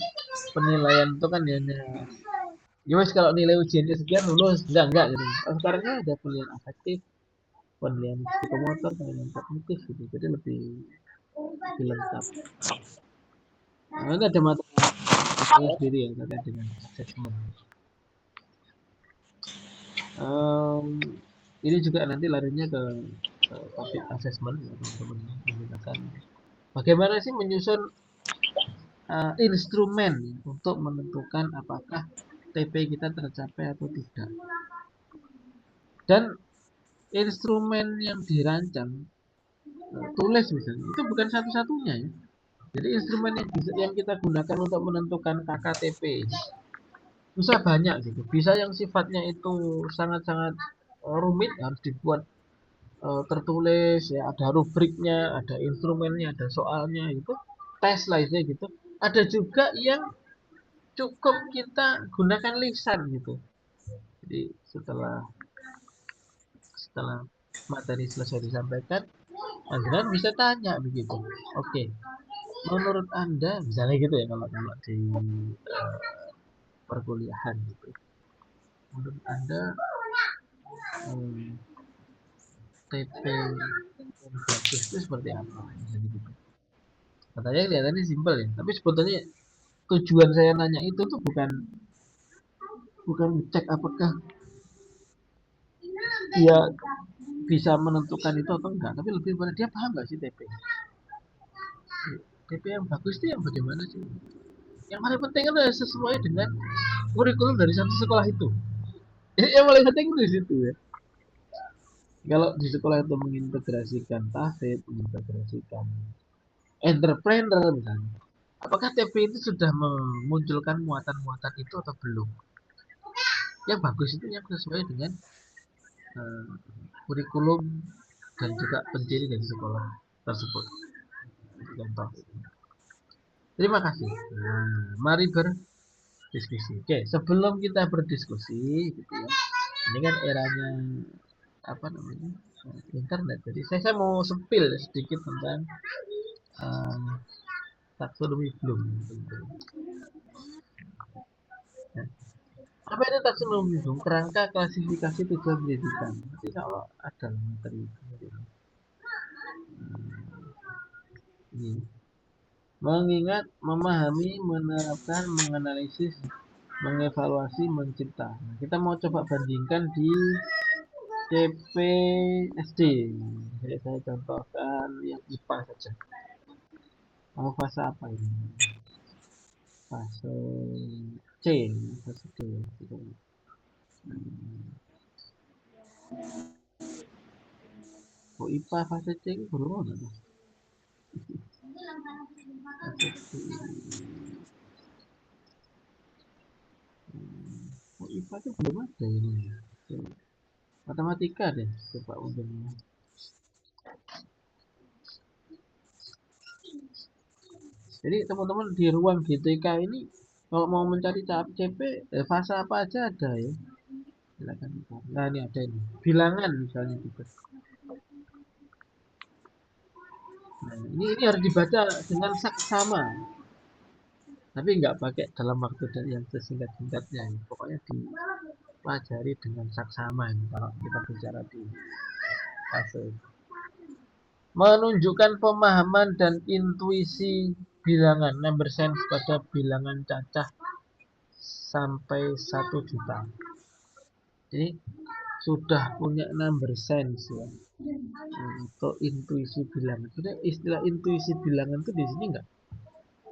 penilaian itu kan hanya ya mas kalau nilai ujiannya sekian lulus enggak gitu. Sekarang kan ada penilaian afektif, penilaian psikomotor, penilaian kognitif gitu. Jadi lebih lengkap. Nah, ini ada materi sendiri ya terkait dengan assessment. Ini juga nanti larinya ke topik assessment ya, teman-teman menggunakan bagaimana sih menyusun instrumen untuk menentukan apakah TP kita tercapai atau tidak. Dan instrumen yang dirancang tulis misalnya itu bukan satu-satunya ya. Jadi instrumen yang kita gunakan untuk menentukan KKTP bisa banyak gitu. Bisa yang sifatnya itu sangat-sangat rumit harus dibuat tertulis ya, ada rubriknya, ada instrumennya, ada soalnya itu tes lah gitu. Ada juga yang cukup kita gunakan lisan gitu. Jadi setelah setelah materi selesai disampaikan, Anda bisa tanya begitu. Oke, menurut Anda misalnya gitu ya kalau di uh, perkuliahan gitu. Menurut Anda TP yang bagus itu seperti apa? Misalnya gitu. Katanya kelihatannya simpel ya, tapi sebetulnya tujuan saya nanya itu tuh bukan bukan cek apakah dia bisa menentukan itu atau enggak, tapi lebih pada dia paham nggak sih TP. TP yang bagus itu yang bagaimana sih? Yang paling penting adalah sesuai dengan kurikulum dari satu sekolah itu. Yang paling penting itu di situ ya. Kalau di sekolah itu mengintegrasikan tahfidz, mengintegrasikan entrepreneur misalnya, Apakah TP itu sudah memunculkan muatan-muatan itu atau belum? Yang bagus itu yang sesuai dengan uh, kurikulum dan juga pendiri dari sekolah tersebut. Contoh. Terima kasih. Nah, mari berdiskusi. Oke, sebelum kita berdiskusi, gitu ya. Ini kan eranya apa namanya internet. Jadi saya mau sepil sedikit tentang uh, taksonomi Bloom. Ya. Apa itu taksonomi Bloom? Kerangka klasifikasi tujuan pendidikan. Nanti kalau ada materi itu. Ini. Mengingat, memahami, menerapkan, menganalisis, mengevaluasi, mencipta. Nah, kita mau coba bandingkan di CPSD. Saya contohkan yang IPA saja. Mau fase apa ini? Fase C, fase D. Oh, IPA fase C itu belum ada. Oh, IPA itu belum ada ini. Matematika deh, coba untungnya. Jadi teman-teman di ruang GTK ini kalau mau mencari CP, fase apa aja ada ya. Silakan. Nah ini ada ini. Bilangan misalnya juga. Nah, ini harus dibaca dengan saksama. Tapi nggak pakai dalam waktu yang sesingkat-singkatnya. Pokoknya dipelajari dengan saksama ini kalau kita bicara di fase. Menunjukkan pemahaman dan intuisi bilangan number sense pada bilangan cacah sampai 1 juta. Jadi sudah punya number sense ya untuk intuisi bilangan. Sebenarnya istilah intuisi bilangan itu di sini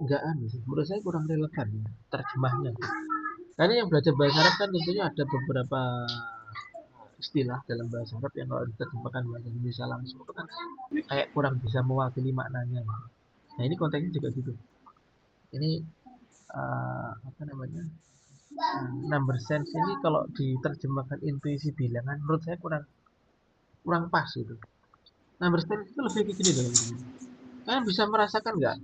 nggak aneh sih. Menurut saya kurang relevan ya, terjemahnya. Karena yang belajar bahasa Arab kan tentunya ada beberapa istilah dalam bahasa Arab yang kalau diterjemahkan bahasa Indonesia langsung itu kan kayak kurang bisa mewakili maknanya. Nah ini konteksnya juga gitu. Ini apa namanya number sense ini kalau diterjemahkan intuisi bilangan menurut saya kurang kurang pas gitu. Number sense itu lebih kayak gini dalam ini. Kalian bisa merasakan nggak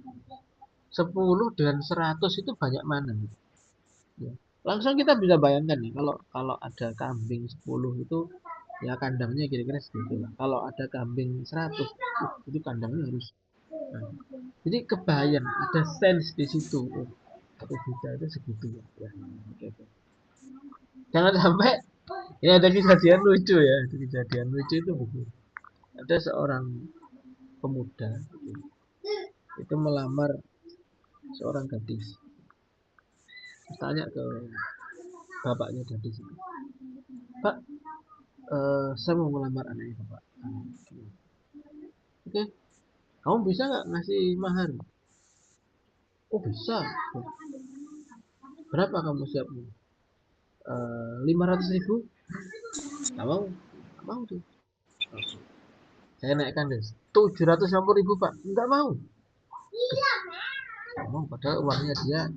10 dan 100 itu banyak mana gitu. Ya. Langsung kita bisa bayangkan nih kalau kalau ada kambing 10 itu ya kandangnya kira-kira segitu lah. Kalau ada kambing 100 itu kandangnya harus. Nah, jadi kebayang ada sense di situ. Oh, 1 juta itu segitu ya. Ya, oke, oke. Jangan sampai ini ada kejadian lucu ya. Ada kejadian lucu itu begini. Ada seorang pemuda itu melamar seorang gadis. Tanya ke bapaknya gadis itu, Pak, saya mau melamar anaknya bapak. Oke, kamu bisa nggak ngasih mahar? Oh bisa. Berapa kamu siap? 500.000? Nggak mau, nggak mau tuh. Saya naikkan deh. 750.000 Pak. Nggak mau. Nggak mau. Padahal uangnya dia.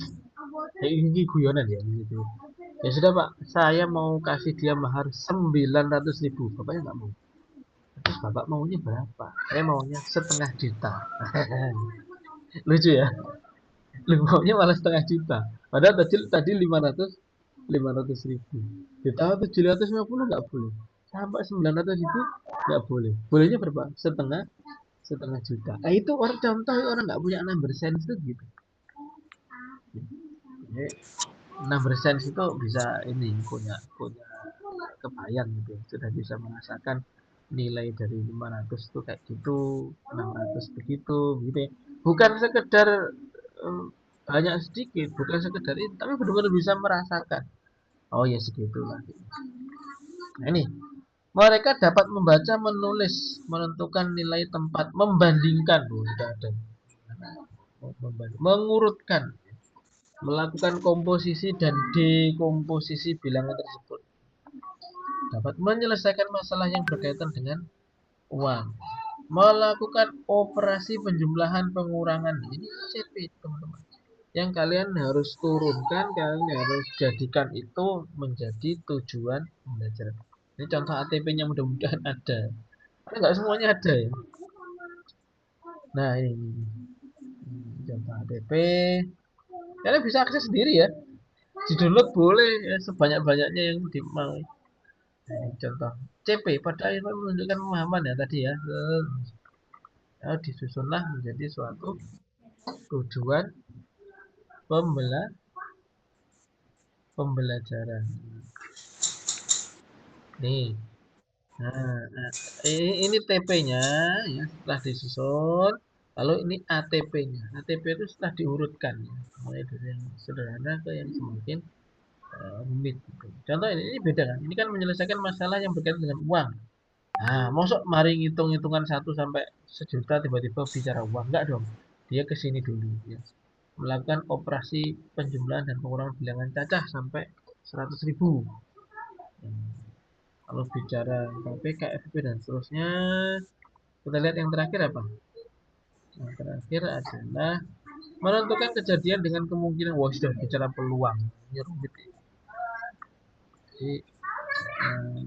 Ini guyonan ya. Gitu. Ya sudah Pak, saya mau kasih dia mahar 900.000. Bapaknya nggak mau. Terus bapak maunya berapa? Saya maunya 500.000. Lucu ya. Lu maunya malah 500.000. Padahal tadi 500.000. Ditambah 750 nggak boleh. Sampai 900.000 nggak boleh. Bolehnya berapa? Setengah juta. Nah itu orang contoh orang nggak punya number sense itu gitu. Jadi, number sense itu bisa ini punya kebayang gitu. Sudah bisa merasakan nilai dari 500 itu kayak gitu, 600 begitu gitu ya. Bukan sekedar banyak sedikit, bukan sekedar itu, tapi benar-benar bisa merasakan. Oh ya segitulah. Nah ini mereka dapat membaca, menulis, menentukan nilai tempat, membandingkan, sudah ada, mengurutkan, melakukan komposisi dan dekomposisi bilangan tersebut, dapat menyelesaikan masalah yang berkaitan dengan uang, melakukan operasi penjumlahan pengurangan. Ini CP teman-teman. yang kalian harus turunkan, kalian harus jadikan itu menjadi tujuan pembelajaran. Ini contoh ATP-nya mudah-mudahan ada. Karena nggak semuanya ada ya. Nah ini contoh ATP. Kalian bisa akses sendiri ya. Di-download boleh ya, sebanyak-banyaknya yang dimau. Nah, ini contoh CP pada akhirnya menunjukkan pemahaman ya tadi ya. Ya, disusunlah menjadi suatu tujuan pembelajaran. Nih, nah, ini TP-nya ya setelah disusun. Lalu ini ATP-nya. ATP itu setelah diurutkan ya, mulai dari yang sederhana ke yang semakin rumit. Gitu. Contoh ini beda kan? Ini kan menyelesaikan masalah yang berkaitan dengan uang. Nah, masuk mari ngitung-hitungan 1 sampai 1 juta tiba-tiba bicara uang. Enggak dong. Dia ke sini dulu ya. Melakukan operasi penjumlahan dan pengurangan bilangan cacah sampai 100.000. Kalau bicara KPK, FP dan seterusnya, kita lihat yang terakhir apa? Yang terakhir adalah menentukan kejadian dengan kemungkinan. Wah, sudah bicara peluang. Ini rumit. Jadi, eh,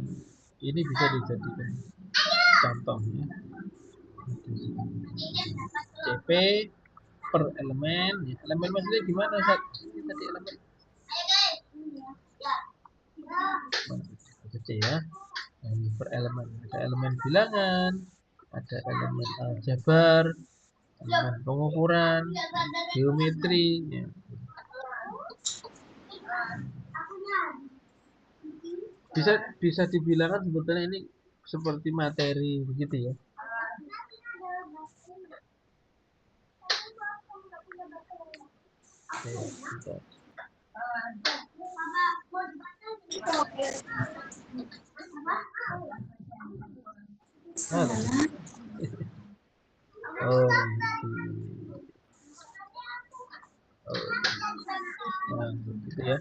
ini bisa dijadikan contoh ya. CP per elemen. Ya. Elemen maksudnya gimana, Ustaz? Ini tadi elemen. C ya. Ini per elemen. Ada elemen bilangan, ada elemen aljabar, elemen pengukuran, geometri. Ya. Bisa bisa dibilang kan sebetulnya ini seperti materi begitu ya. Oke, bentar. Ah, oh, nah, gitu ya.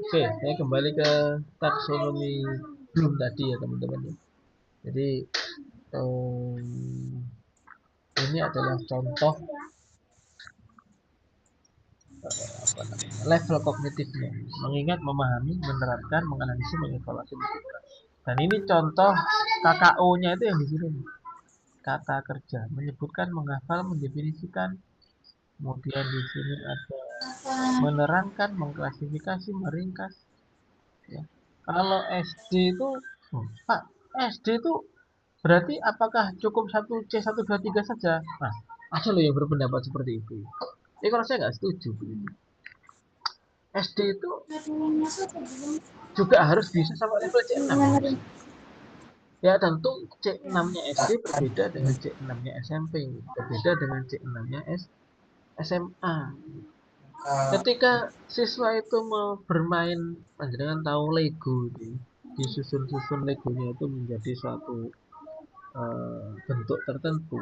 Oke, saya kembali ke taksonomi Bloom tadi ya teman-teman ya. Jadi ini adalah contoh level kognitifnya, mengingat, memahami, menerapkan, menganalisis, mengevaluasi, menentukan. Dan ini contoh KKO-nya itu yang di sini nih. Kata kerja, menyebutkan, menghafal, mendefinisikan. Kemudian di sini ada menerangkan, mengklasifikasi, meringkas. Ya. Kalau SD itu, Pak, SD itu berarti apakah cukup satu C 1 2 3 saja? Nah, ada loh yang berpendapat seperti itu. Kalau saya nggak setuju. SD itu juga harus bisa sampai level C6. Ya tentu C6-nya SD berbeda dengan C6-nya SMP, berbeda dengan C6-nya SMA. Ketika siswa itu mau bermain, dengan tahu Lego, disusun-susun Legonya itu menjadi suatu bentuk tertentu,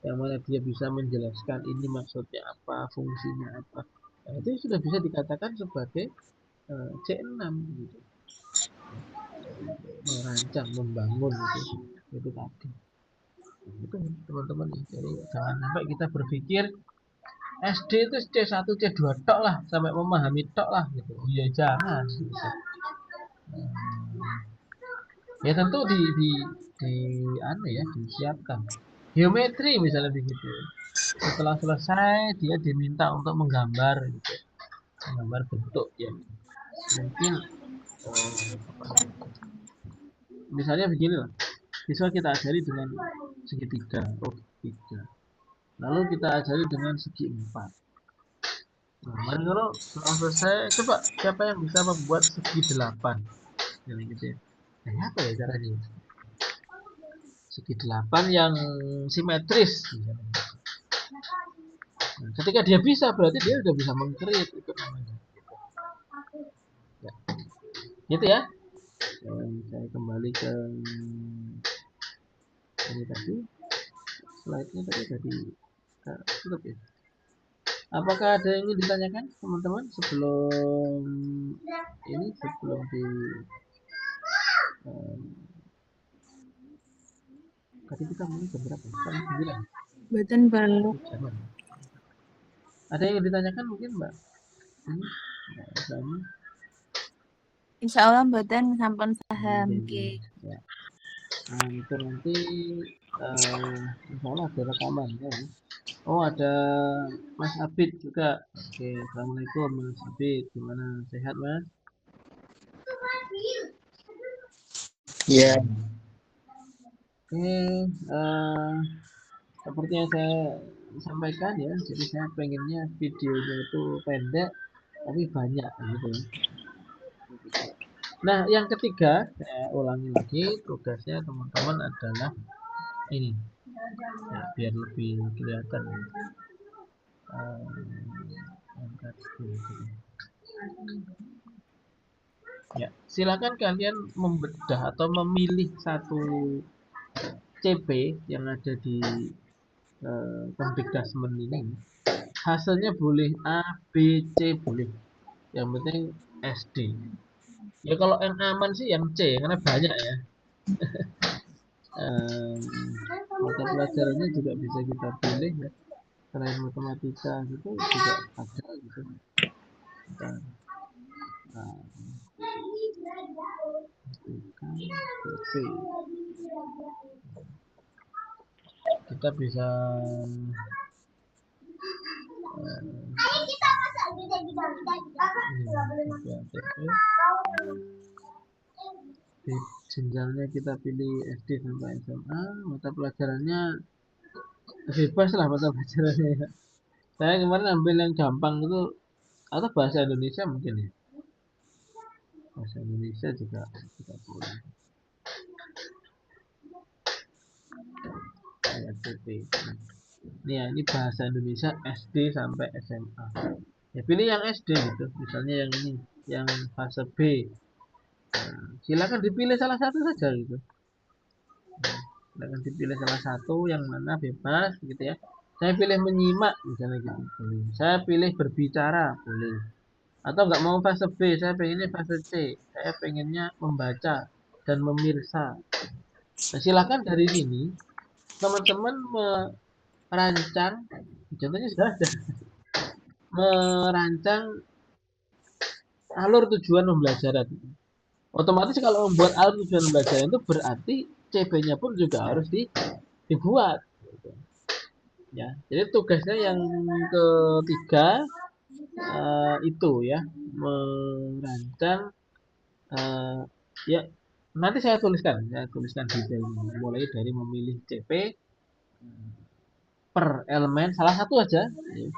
yang mana dia bisa menjelaskan ini maksudnya apa, fungsinya apa. Nah, itu sudah bisa dikatakan sebagai C6 gitu. Merancang, membangun itu tadi. Itu teman-teman, jadi jangan sampai kita berpikir SD itu C1 C2 tok lah, sampai memahami tok lah gitu. Ya jangan gitu. Ya tentu di anu ya, disiapkan. Geometri misalnya begitu. Setelah selesai dia diminta untuk menggambar gitu. Menggambar bentuk ya. Mungkin misalnya begini lah. Siswa kita ajari dengan segitiga, tiga. Lalu kita ajari dengan segi 4. Nah, mari kalau setelah selesai, coba siapa yang bisa membuat segi 8? Jadi gitu ya. Nah, apa ya caranya? Segi 8 yang simetris. Nah, ketika dia bisa, berarti dia sudah bisa mengkreat itu namanya. Ya, gitu ya. Dan saya kembali ke ini tadi. Slide-nya tadi tutup ya. Apakah ada yang ingin ditanyakan teman-teman sebelum ini, sebelum di um, tadi kita mulai jam berapa? Jam 9. Mboten balik. Jaman. Ada yang ditanyakan mungkin Mbak? Ini sama. Insya Allah mboten sampun paham Oke. Ya. Nah, itu nanti insya Allah ada rekaman ya. Oh ada Mas Abid juga. Oke, assalamualaikum Mas Abid. Gimana sehat Mas? Iya. Oke, seperti yang saya sampaikan ya. Jadi saya pengennya videonya itu pendek tapi banyak gitu. Nah, yang ketiga saya ulangi lagi tugasnya teman-teman adalah ini ya, biar lebih kelihatan. Angkat dulu. Ya, silakan kalian membedah atau memilih satu CP yang ada di Kemdikdasmen ini. Hasilnya boleh A, B, C boleh. Yang penting SD. Ya kalau yang aman sih yang C karena banyak ya. Mata pelajarannya juga bisa kita pilih ya. Selain matematika gitu juga ada gitu. Nah, kita bisa di jenjangnya kita pilih SD sampai SMA, mata pelajarannya bebas lah mata pelajarannya ya. Saya kemarin ambil yang gampang itu atau bahasa Indonesia mungkin ya. Bahasa Indonesia juga kita boleh. STP. Nih ya, ini bahasa Indonesia SD sampai SMA. Ya pilih yang SD gitu. Misalnya yang ini, yang fase B. Nah, silakan dipilih salah satu saja gitu. Silakan dipilih salah satu yang mana bebas gitu ya. Saya pilih menyimak misalnya gitu. Boleh. Saya pilih berbicara boleh. Atau nggak mau fase B, saya pengennya fase C. Saya pengennya membaca dan memirsa. Nah, silakan dari sini teman-teman merancang, contohnya sudah ada, merancang alur tujuan pembelajaran. Otomatis kalau membuat alur tujuan pembelajaran itu berarti CB-nya pun juga harus dibuat. Ya, jadi tugasnya yang ketiga itu ya merancang ya nanti saya tuliskan detailnya mulai dari memilih CP per elemen salah satu aja ya.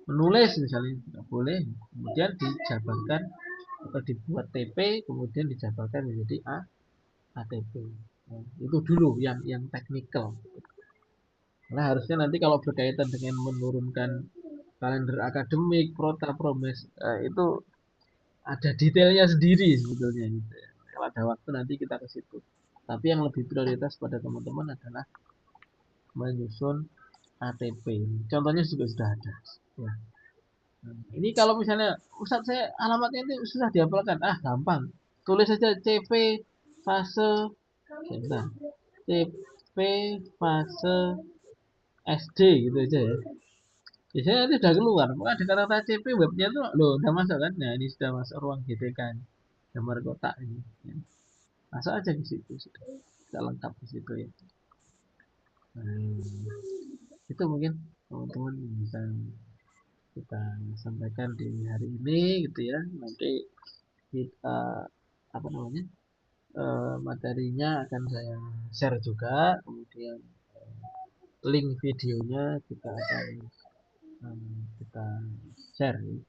Menulis misalnya tidak boleh kemudian dijabarkan atau dibuat TP kemudian dijabarkan menjadi ATP ya, itu dulu yang teknikal karena harusnya nanti kalau berkaitan dengan menurunkan kalender akademik prota promes itu ada detailnya sendiri sebetulnya gitu ya. Kalau ada waktu nanti kita ke situ tapi yang lebih prioritas pada teman-teman adalah menyusun ATP contohnya juga sudah ada ya. Ini kalau misalnya Ustadz saya alamatnya ini susah dihafalkan. Ah, gampang. Tulis saja CP fase sebentar. CP fase SD gitu aja ya. Biasanya nanti sudah keluar. Pokoknya ada kata-kata CP webnya tuh loh udah masuk kan. Nah, ini sudah masuk ruang GTK ini. Gambar kotak ini. Ya. Masuk aja ke situ sudah lengkap di situ ya. Itu mungkin teman-teman bisa kita sampaikan di hari ini gitu ya. Nanti kita apa namanya materinya akan saya share juga kemudian link videonya juga akan kita share ya.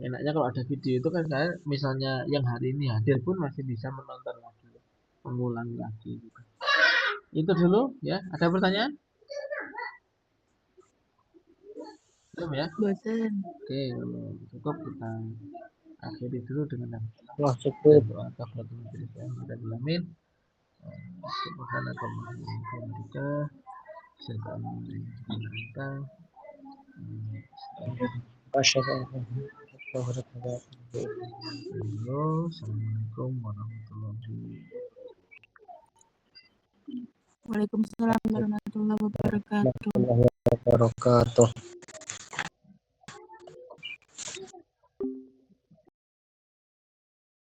Enaknya kalau ada video itu kan saya misalnya yang hari ini hadir pun masih bisa menonton lagi mengulang lagi gitu. Itu dulu ya ada pertanyaan belum ya Boten. oke kalau cukup kita akhiri dulu dengan Wah, cukup. doa kafaratul majelis yang sudah dilamin subhanakallahumma wa bihamdika asyhadu an la ilaha illa anta Assalamualaikum warahmatullahi Waalaikumsalam warahmatullahi wabarakatuh. Warahmatullahi wabarakatuh.